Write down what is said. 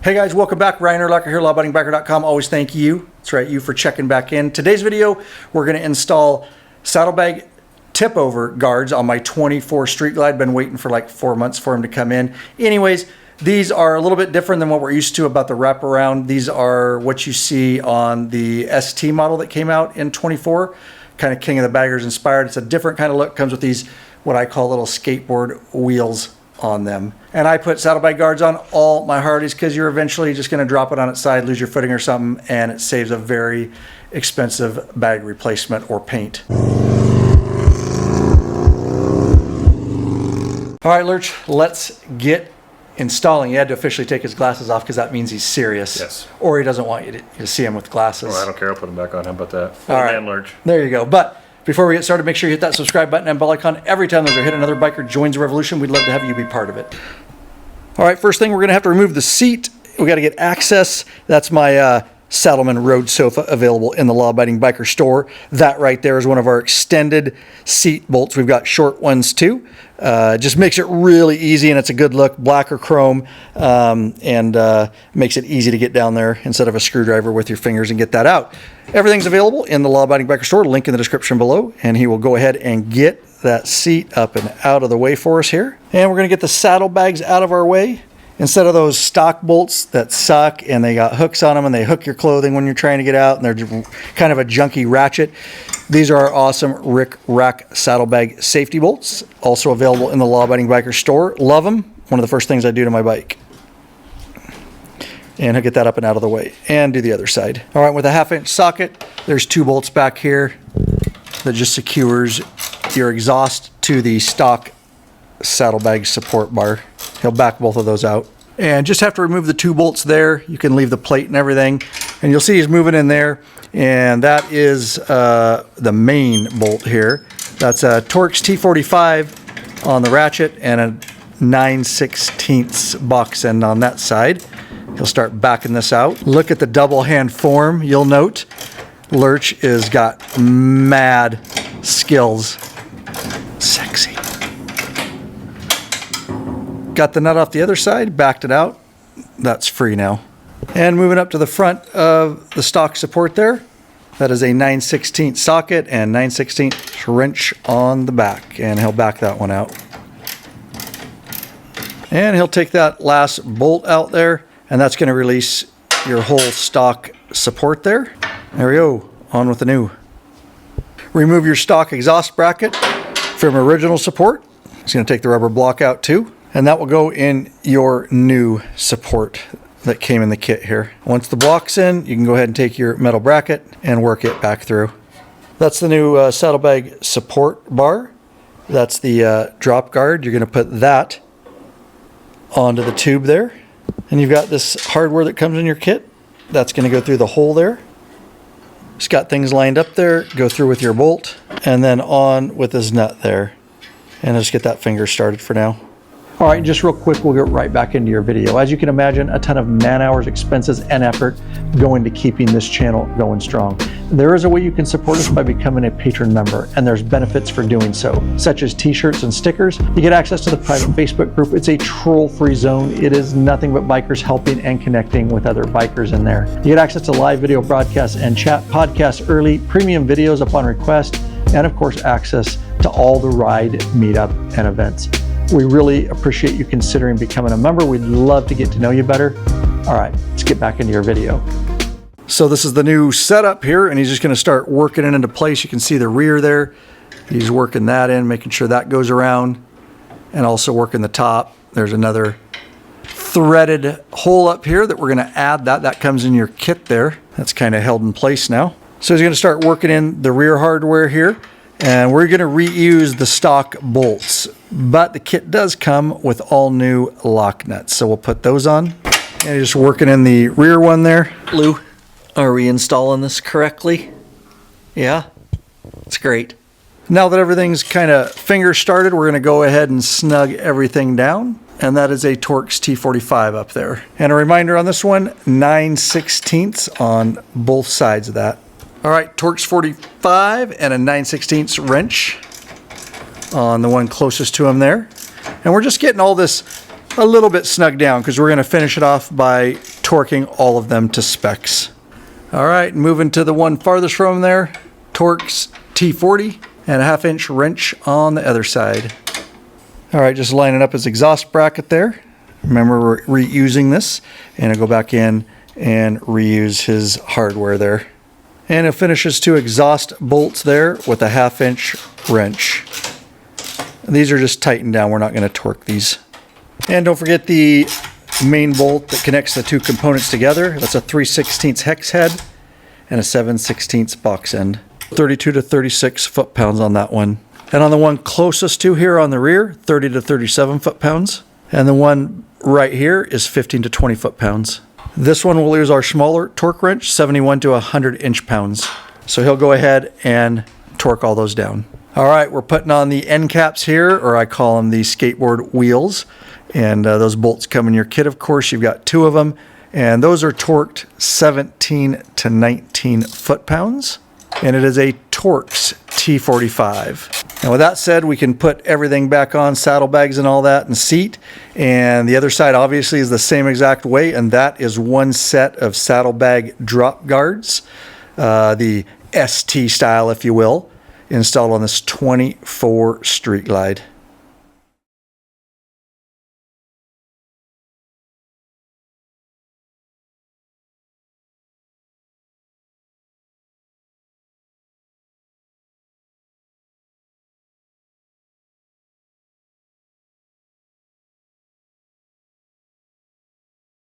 Hey guys, welcome back. Ryan Urlacher here, lawabidingbiker.com. Always thank you. That's right, you for checking back in. Today's video, we're going to install saddlebag tip over guards on my 24 Street Glide. Been waiting for like 4 months for them to come in. Anyways, these are a little bit different than what we're used to about the wraparound. These are what you see on the ST model that came out in 24. Kind of King of the Baggers inspired. It's a different kind of look. Comes with these, what I call little skateboard wheels on them. And I put saddlebag guards on all my Harleys because you're eventually just going to drop it on its side, lose your footing or something, and it saves a very expensive bag replacement or paint. All right, Lurch, let's get installing. He had to officially take his glasses off because that means he's serious. Yes. Or he doesn't want you to see him with glasses. Well, I don't care. I'll put them back on. How about that? All right, Lurch. there you go. But before we get started, make sure you hit that subscribe button and bell icon. Every time there's a hit, another biker joins the revolution. We'd love to have you be part of it. All right, first thing, we're going to have to remove the seat. We got to get access. That's my Saddleman Road sofa available in the Law Abiding Biker store. That right there is one of our extended seat bolts. We've got short ones too. Just makes it really easy, and it's a good look, black or chrome, and makes it easy to get down there instead of a screwdriver with your fingers and get that out. Everything's available in the Law Abiding Biker store, link in the description below, and he will go ahead and get that seat up and out of the way for us here. And we're going to get the saddlebags out of our way. Instead of those stock bolts that suck and they got hooks on them and they hook your clothing when you're trying to get out and they're kind of a junky ratchet, these are our awesome Rick Rack saddlebag safety bolts. Also available in the Law Abiding Biker store. Love them. One of the first things I do to my bike. And I'll get that up and out of the way and do the other side. All right, with a 1/2-inch socket, there's 2 bolts back here that just secures your exhaust to the stock saddlebag support bar. He'll back both of those out. And just have to remove the 2 bolts there. You can leave the plate and everything. And you'll see he's moving in there. And that is the main bolt here. That's a Torx T45 on the ratchet and a 9/16 box end on that side. He'll start backing this out. Look at the double hand form. You'll note Lurch has got mad skills. Sexy. Got the nut off the other side, backed it out. That's free now. And moving up to the front of the stock support there, that is a 9/16 socket and 9/16 wrench on the back. And he'll back that one out. And he'll take that last bolt out there, and that's going to release your whole stock support there. There we go, on with the new. Remove your stock exhaust bracket from original support. It's going to take the rubber block out too. And that will go in your new support that came in the kit here. Once the block's in, you can go ahead and take your metal bracket and work it back through. That's the new saddlebag support bar. That's the drop guard. You're going to put that onto the tube there. And you've got this hardware that comes in your kit. That's going to go through the hole there. Just got things lined up there. Go through with your bolt and then on with this nut there. And just get that finger started for now. All right, just real quick, we'll get right back into your video. As you can imagine, a ton of man hours, expenses, and effort go into keeping this channel going strong. There is a way you can support us by becoming a patron member, and there's benefits for doing so, such as t-shirts and stickers. You get access to the private Facebook group. It's a troll-free zone. It is nothing but bikers helping and connecting with other bikers in there. You get access to live video broadcasts and chat, podcasts early, premium videos upon request, and of course, access to all the ride, meetup, and events. We really appreciate you considering becoming a member. We'd love to get to know you better. All right, let's get back into your video. So this is the new setup here, and he's just going to start working it into place. You can see the rear there. He's working that in, making sure that goes around, and also working the top. There's another threaded hole up here that we're going to add. That comes in your kit there. That's kind of held in place now. So he's going to start working in the rear hardware here. And we're going to reuse the stock bolts, but the kit does come with all new lock nuts. So we'll put those on. And just working in the rear one there. Lou, are we installing this correctly? Yeah, it's great. Now that everything's kind of finger started, we're going to go ahead and snug everything down. And that is a Torx T45 up there. And a reminder on this one, 9/16 on both sides of that. All right, Torx 45 and a 9/16 wrench on the one closest to him there. And we're just getting all this a little bit snug down because we're going to finish it off by torquing all of them to specs. All right, moving to the one farthest from there, Torx T40 and a 1/2 inch wrench on the other side. All right, just lining up his exhaust bracket there. Remember, we're reusing this, and I'll go back in and reuse his hardware there. And he'll finish his 2 exhaust bolts there with a 1/2 inch wrench. These are just tightened down. We're not going to torque these. And don't forget the main bolt that connects the 2 components together. That's a 3/16 hex head and a 7/16 box end. 32 to 36 foot-pounds on that one. And on the one closest to here on the rear, 30 to 37 foot-pounds. And the one right here is 15 to 20 foot-pounds. This one will use our smaller torque wrench, 71 to 100 inch-pounds. So he'll go ahead and torque all those down. All right, we're putting on the end caps here, or I call them the skateboard wheels. And those bolts come in your kit, of course. You've got 2 of them. And those are torqued 17 to 19 foot-pounds. And it is a Torx T45. And with that said, we can put everything back on, saddlebags and all that, and seat. And the other side obviously is the same exact way, and that is 1 set of saddlebag drop guards, the ST style, if you will, installed on this 24 Street Glide.